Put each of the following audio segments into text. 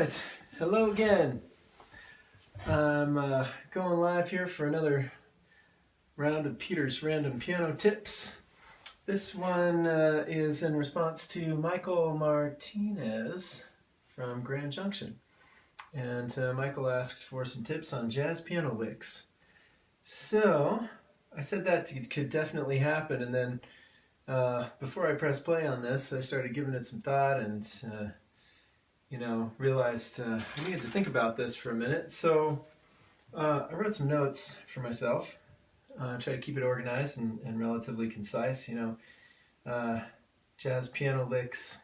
right, hello again. I'm going live here for another round of Peter's Random Piano Tips. This one is in response to Michael Martinez from Grand Junction. And Michael asked for some tips on jazz piano licks. So I said that could definitely happen, and then before I pressed play on this, I started giving it some thought and realized I needed to think about this for a minute. So I wrote some notes for myself, try to keep it organized and relatively concise. Jazz piano licks,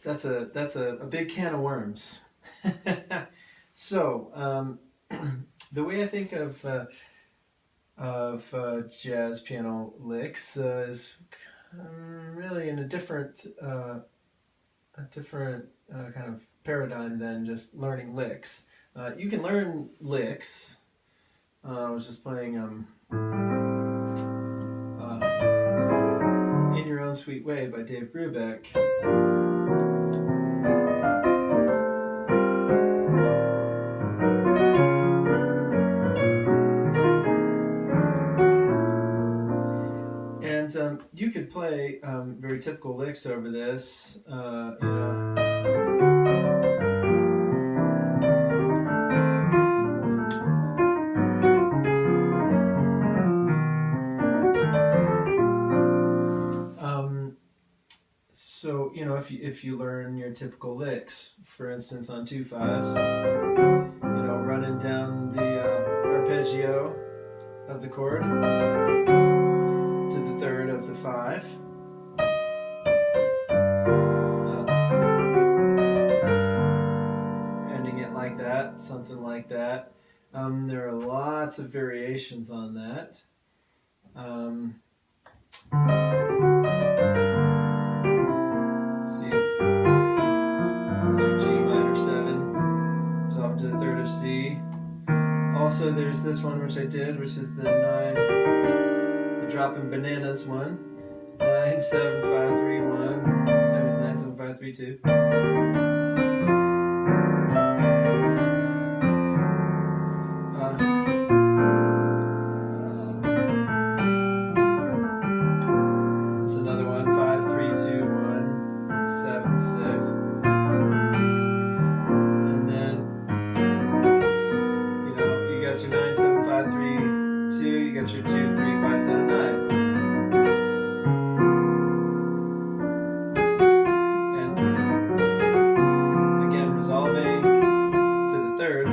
that's a big can of worms. So the way I think of jazz piano licks is really in a different kind of paradigm than just learning licks. You can learn licks. I was just playing In Your Own Sweet Way by Dave Brubeck. You could play very typical licks over this, So if you learn your typical licks, for instance on 2/5s, running down the arpeggio of the chord to the third of the 5, ending it like that, something like that. There are lots of variations on that. See, G minor 7, resolved to the third of C. Also, there's this one which I did, which is the 9. Dropping bananas 1, 9 7 5 3 1, that was 9 7 5 3 2. That's another one, 5 3 2 1 7 6, and then you got your 9 7 5 3 2, you got your 2 3 5 7 9. And again, resolving to the third.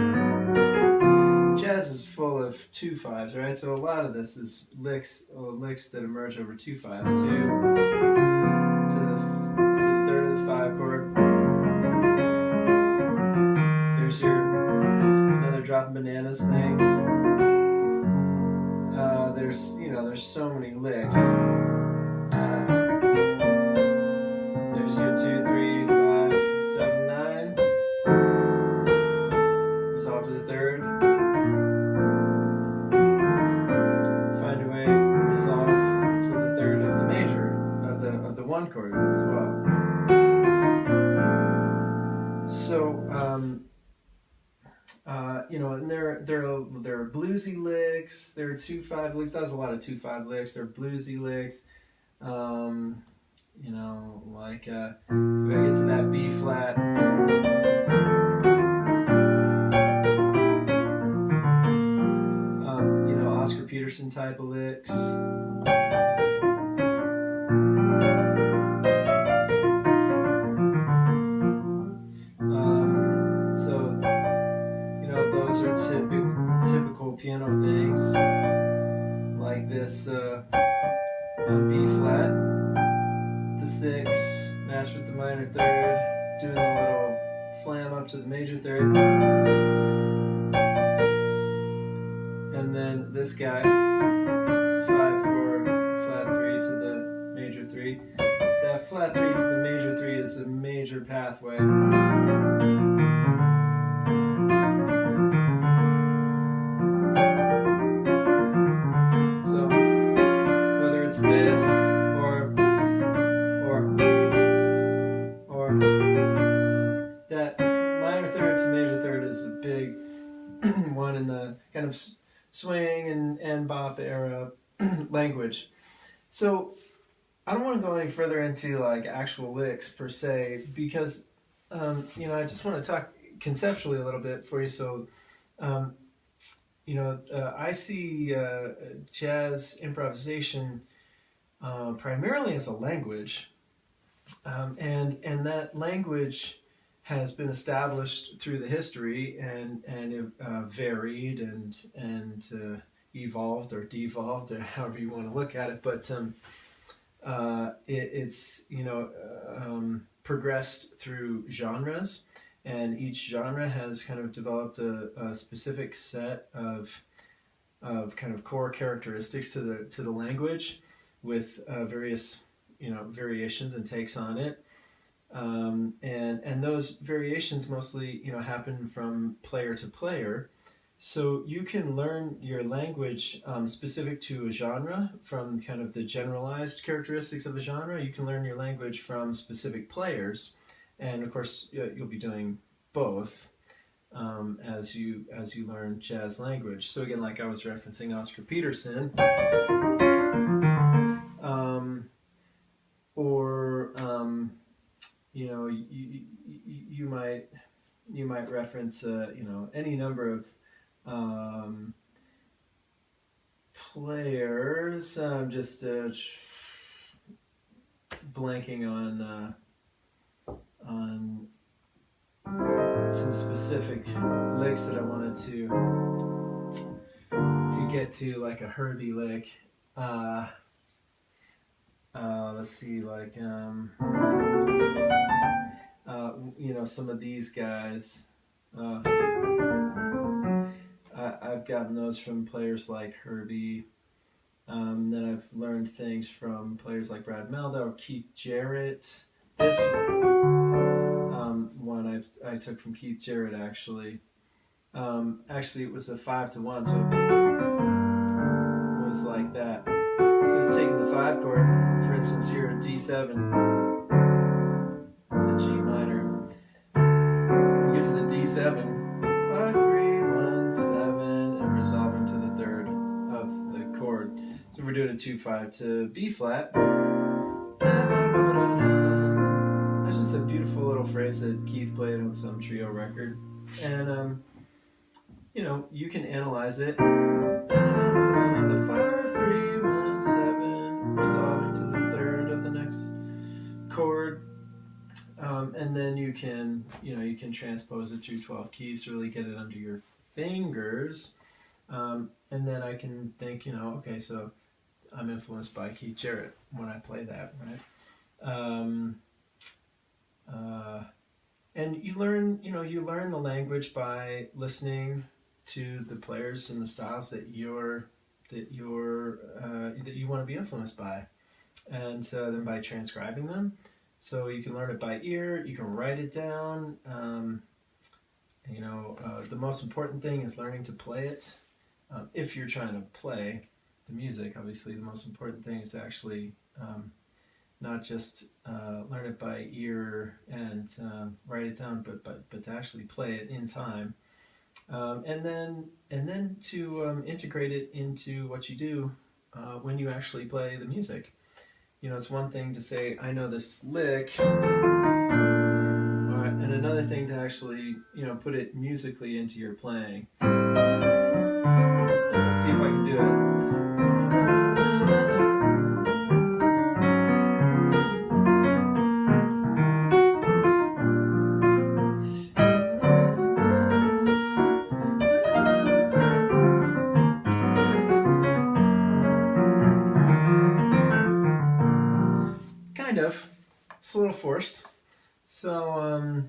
Jazz is full of 2/5s, right? So a lot of this is licks that emerge over 2/5s. 2 to the third of the 5 chord. There's your another dropping bananas thing. There's so many licks. There's your 2 3 5 7 9. Resolve to the third. Find a way to resolve to the third of the major of the 1 chord as well. So and there are bluesy licks, there are 2/5 licks. That was a lot of 2/5 licks. There are bluesy licks. Like if I get to that B flat, Oscar Peterson type of licks. Those are typical piano things, like this on B flat, the 6 matched with the minor third, doing a little flam up to the major third, and then this guy, 5 4 flat 3 to the major 3. That flat 3 to the major 3 is a major pathway. This or kind of swing and bop era language. So I don't want to go any further into like actual licks per se, because I just want to talk conceptually a little bit for you. So I see jazz improvisation primarily as a language, and that language has been established through the history and varied and evolved or devolved, or however you want to look at it. But it's progressed through genres, and each genre has kind of developed a specific set of kind of core characteristics to the language, with various variations and takes on it. And those variations mostly happen from player to player. So you can learn your language specific to a genre from kind of the generalized characteristics of a genre. You can learn your language from specific players, and of course you'll be doing both as you learn jazz language. So again, like I was referencing Oscar Peterson, or you might reference any number of players. I'm just blanking on some specific licks that I wanted to get to, like a Herbie lick. Let's see, like some of these guys. I've gotten those from players like Herbie. Then I've learned things from players like Brad Melda or Keith Jarrett. This one I took from Keith Jarrett, actually. Actually, it was a 5-1, so it was like that. So it's taking the 5 chord, for instance, here at D7. It's a G minor. We get to the D7, 5, 3, 1, 7, and resolving to the 3rd of the chord. So we're doing a 2-5 to B flat. That's just a beautiful little phrase that Keith played on some trio record, and you can analyze it. The 5, 3, 1, 7, resolving to the 3rd of the next chord, and then you can transpose it through 12 keys to really get it under your fingers, and then I can think, okay, so I'm influenced by Keith Jarrett when I play that, right? And you learn the language by listening to the players and the styles that you want to be influenced by, and then by transcribing them. So you can learn it by ear. You can write it down. The most important thing is learning to play it. If you're trying to play the music, obviously the most important thing is to actually not just learn it by ear and write it down, but to actually play it in time, and then to integrate it into what you do when you actually play the music. It's one thing to say, I know this lick, and another thing to actually put it musically into your playing. Let's see if I can do it. Kind of. It's a little forced. So,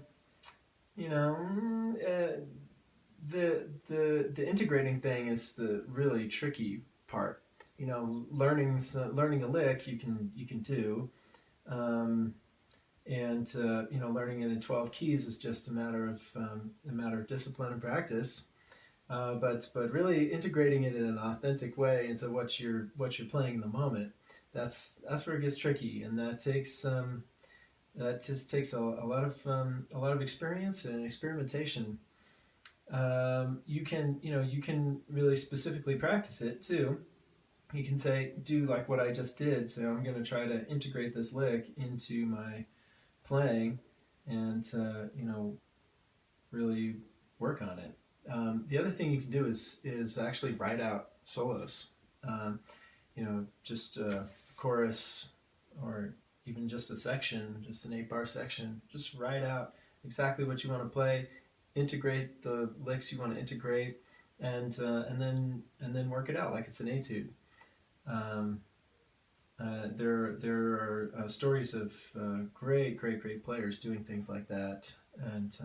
the integrating thing is the really tricky part. Learning a lick you can do, and learning it in 12 keys is just a matter of discipline and practice. But really integrating it in an authentic way into what you're playing in the moment, that's where it gets tricky, and that just takes a lot of experience and experimentation. You can really specifically practice it too. You can say, do like what I just did. So I'm going to try to integrate this lick into my playing, and really work on it. The other thing you can do is actually write out solos. Just a chorus, or even just a section, just an 8-bar section. Just write out exactly what you want to play, integrate the licks you want to integrate, and then work it out like it's an etude. There are stories of great players doing things like that, and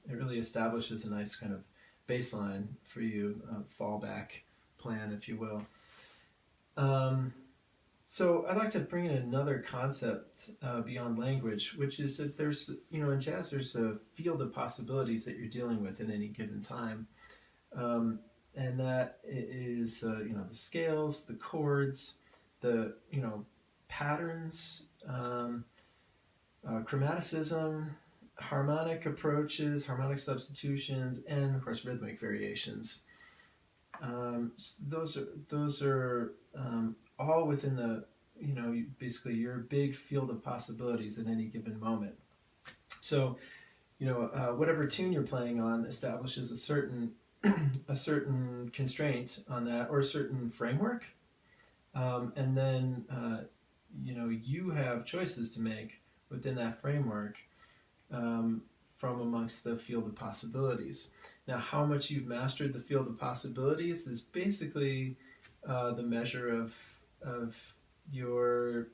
it really establishes a nice kind of baseline for you, fallback plan, if you will. So I'd like to bring in another concept beyond language, which is that there's, in jazz, there's a field of possibilities that you're dealing with at any given time. And that is, the scales, the chords, the, patterns, chromaticism, harmonic approaches, harmonic substitutions, and of course rhythmic variations. Those are all within the, basically your big field of possibilities at any given moment. So, whatever tune you're playing on establishes a certain constraint on that, or a certain framework, and then you have choices to make within that framework, from amongst the field of possibilities. Now, how much you've mastered the field of possibilities is basically the measure of your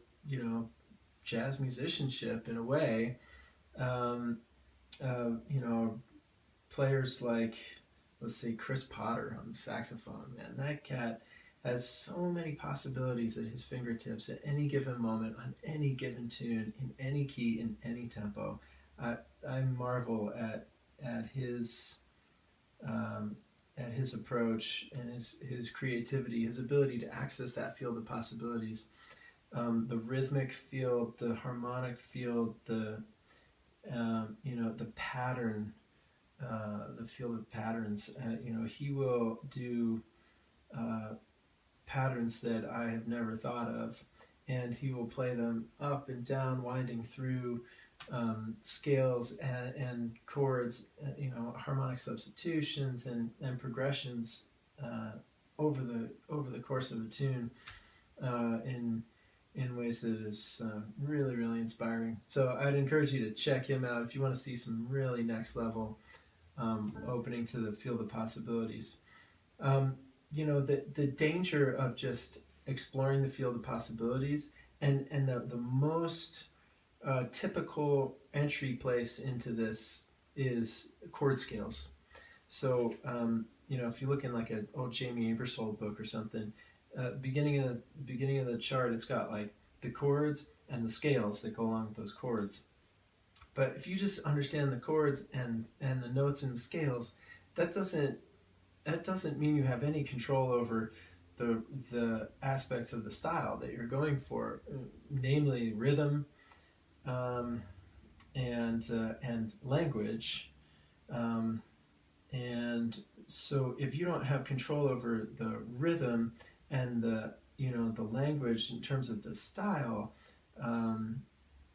jazz musicianship, in a way. Players like, let's say, Chris Potter on the saxophone, man, that cat has so many possibilities at his fingertips at any given moment, on any given tune, in any key, in any tempo. I marvel at his approach and his creativity, his ability to access that field of possibilities, the rhythmic field, the harmonic field, the pattern, the field of patterns. He will do patterns that I have never thought of, and he will play them up and down, winding through scales and chords, harmonic substitutions and progressions over the course of a tune, in ways that is really inspiring. So I'd encourage you to check him out if you want to see some really next level opening to the field of possibilities. The danger of just exploring the field of possibilities, and the most typical entry place into this is chord scales. So if you look in like an old Jamie Aebersold book or something, beginning of the chart, it's got like the chords and the scales that go along with those chords. But if you just understand the chords and the notes and the scales, that doesn't mean you have any control over the aspects of the style that you're going for, namely rhythm, and language. And so if you don't have control over the rhythm and the language in terms of the style,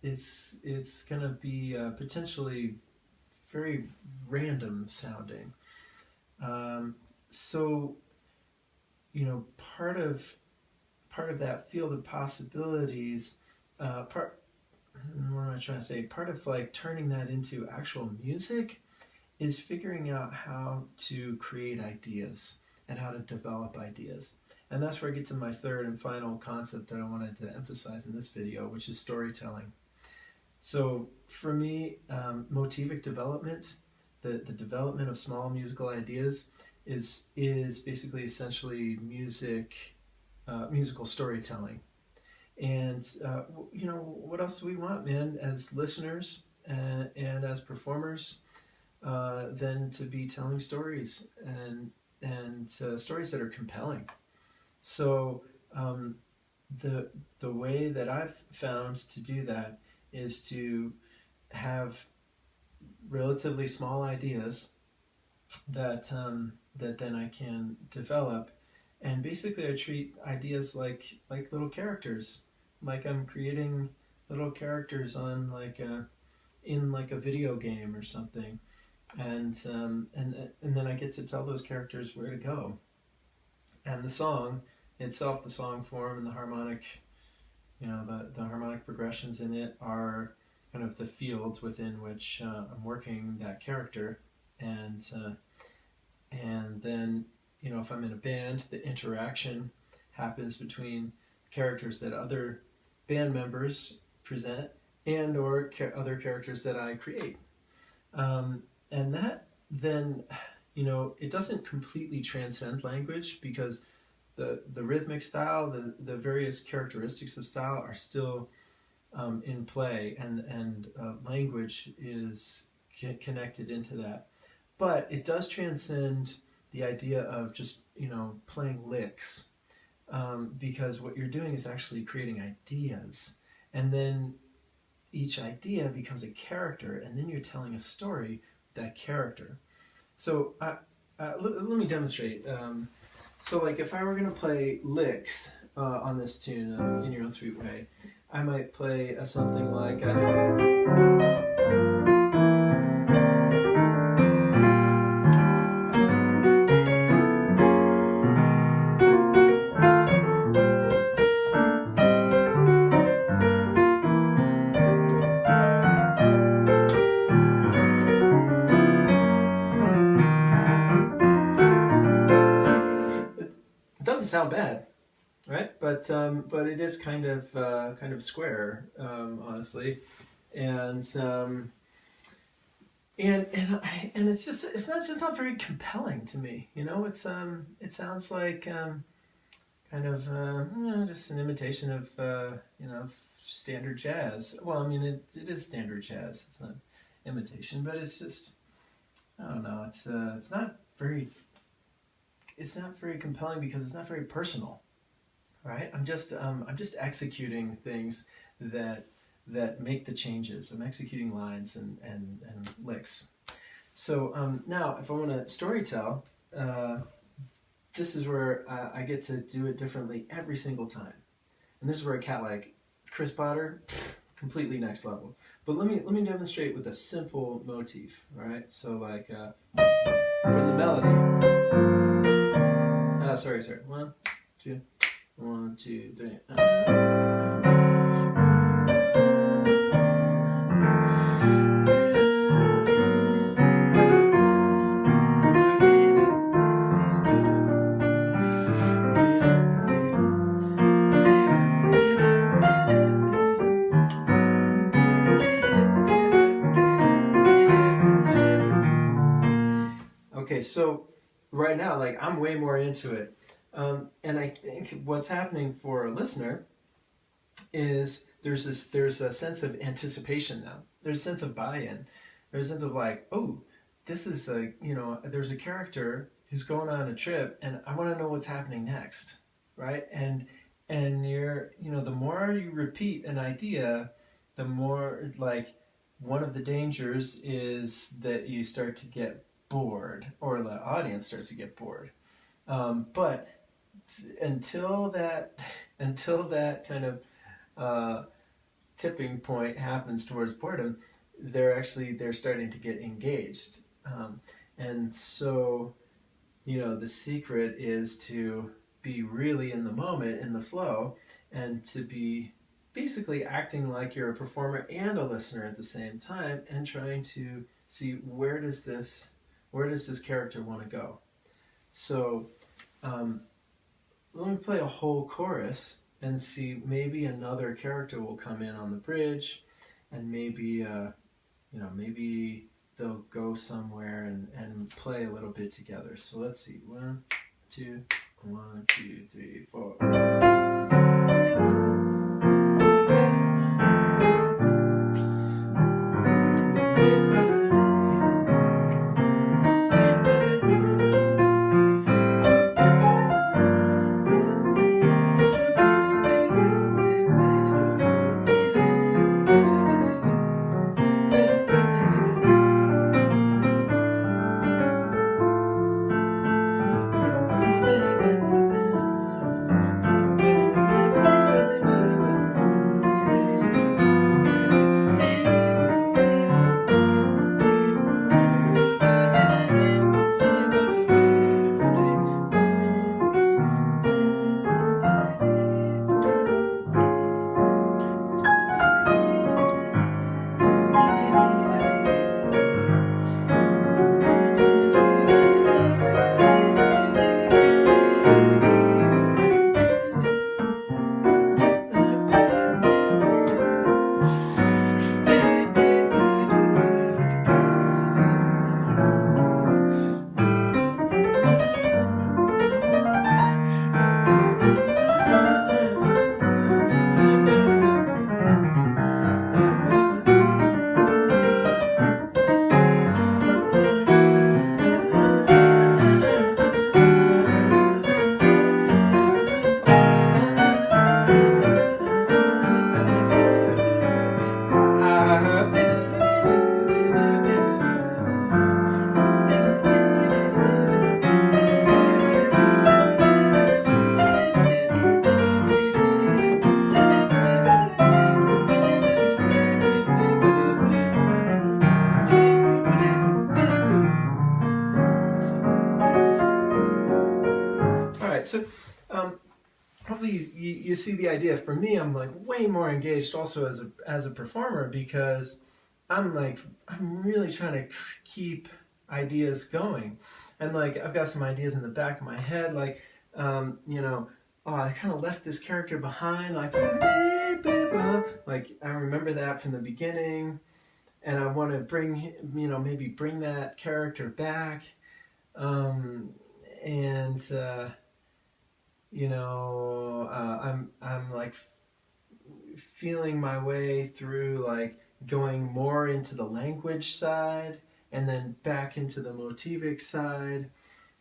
it's going to be potentially very random sounding. So part of that field of possibilities, what am I trying to say? Part of like turning that into actual music is figuring out how to create ideas and how to develop ideas. And that's where I get to my third and final concept that I wanted to emphasize in this video, which is storytelling. So for me, motivic development, the development of small musical ideas, is basically essentially musical storytelling. And what else do we want, man, as listeners and as performers, than to be telling stories and stories that are compelling. So the way that I've found to do that is to have relatively small ideas that then I can develop. And basically, I treat ideas like little characters, like I'm creating little characters on in like a video game or something, and then I get to tell those characters where to go. And the song itself, the song form and the harmonic, the harmonic progressions in it are kind of the fields within which I'm working that character, and then if I'm in a band, the interaction happens between characters that other band members present and or other characters that I create. And that then, it doesn't completely transcend language, because the rhythmic style, the various characteristics of style are still in play, and language is connected into that. But it does transcend the idea of just, playing licks, because what you're doing is actually creating ideas, and then each idea becomes a character, and then you're telling a story with that character. So let me demonstrate. So like if I were going to play licks on this tune, In Your Own Sweet Way, I might play something like... doesn't sound bad, right? But it is kind of square, honestly, and it's not very compelling to me. It sounds like kind of just an imitation of standard jazz. Well, I mean it is standard jazz. It's not imitation, but it's just, I don't know. It's not very compelling because it's not very personal, right? I'm just executing things that make the changes. I'm executing lines and licks. So now, if I want to storytell, this is where I get to do it differently every single time, and this is where a cat like Chris Potter, completely next level. But let me demonstrate with a simple motif. All right, so like from the melody. Sorry. 1, 2, 1, 2, 3. Okay, so right now, like, I'm way more into it. And I think what's happening for a listener is there's a sense of anticipation now. There's a sense of buy-in. There's a sense of like, oh, this is there's a character who's going on a trip, and I want to know what's happening next, right? And you're, the more you repeat an idea, the more, like, one of the dangers is that you start to get bored, or the audience starts to get bored. But until that kind of tipping point happens towards boredom, they're starting to get engaged. And so, the secret is to be really in the moment, in the flow, and to be basically acting like you're a performer and a listener at the same time, and trying to see where does this character want to go. So let me play a whole chorus and see, maybe another character will come in on the bridge, and maybe maybe they'll go somewhere and play a little bit together. So let's see. 1, 2, 1, 2, 3, 4. So hopefully you see the idea. For me, I'm like way more engaged also as a performer, because I'm really trying to keep ideas going, and like I've got some ideas in the back of my head, like you know, oh, I kind of left this character behind, like I remember that from the beginning, and I want to bring, maybe bring that character back, and I'm like feeling my way through, like going more into the language side and then back into the motivic side,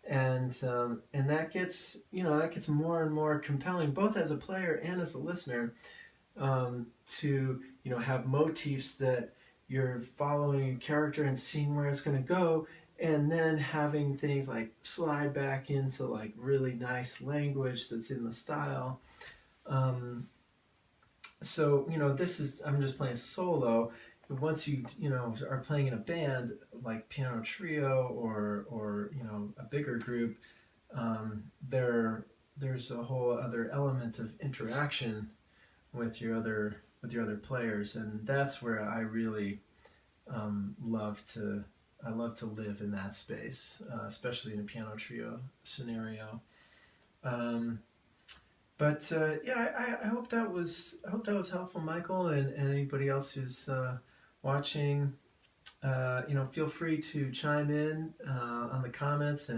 and that gets more and more compelling, both as a player and as a listener, to have motifs that you're following a character and seeing where it's going to go, and then having things like slide back into like really nice language that's in the style. So this is, I'm just playing solo. Once you are playing in a band like piano trio or a bigger group, there's a whole other element of interaction with your other players, and that's where I really love to live in that space, especially in a piano trio scenario. But yeah, I hope that was helpful, Michael, and anybody else who's watching. Feel free to chime in on the comments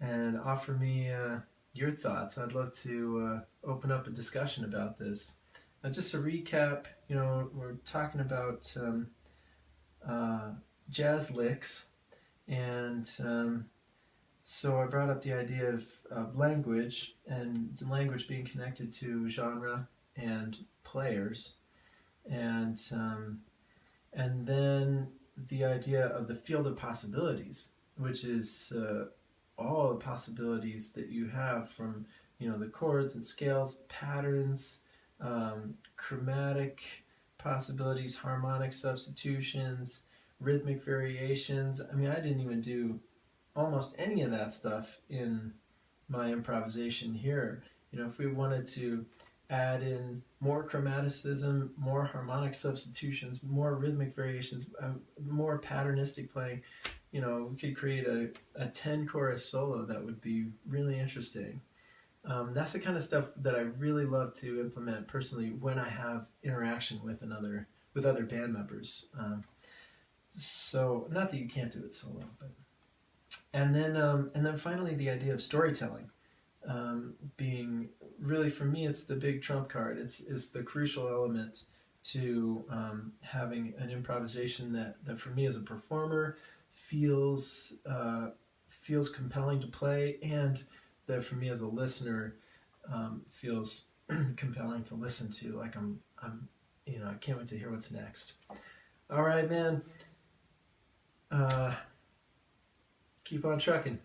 and offer me your thoughts. I'd love to open up a discussion about this. Just to recap, we're talking about jazz licks, and so I brought up the idea of language, and language being connected to genre and players, and then the idea of the field of possibilities, which is all the possibilities that you have from the chords and scales, patterns, chromatic possibilities, harmonic substitutions, rhythmic variations. I mean, I didn't even do almost any of that stuff in my improvisation here. If we wanted to add in more chromaticism, more harmonic substitutions, more rhythmic variations, more patternistic playing, we could create a 10 chorus solo that would be really interesting. That's the kind of stuff that I really love to implement personally when I have interaction with other band members. So not that you can't do it solo, but and then finally the idea of storytelling, being really, for me, it's the big trump card. It's the crucial element to having an improvisation that for me as a performer feels compelling to play, and that for me as a listener feels compelling to listen to. Like I can't wait to hear what's next. All right, man. Keep on trucking.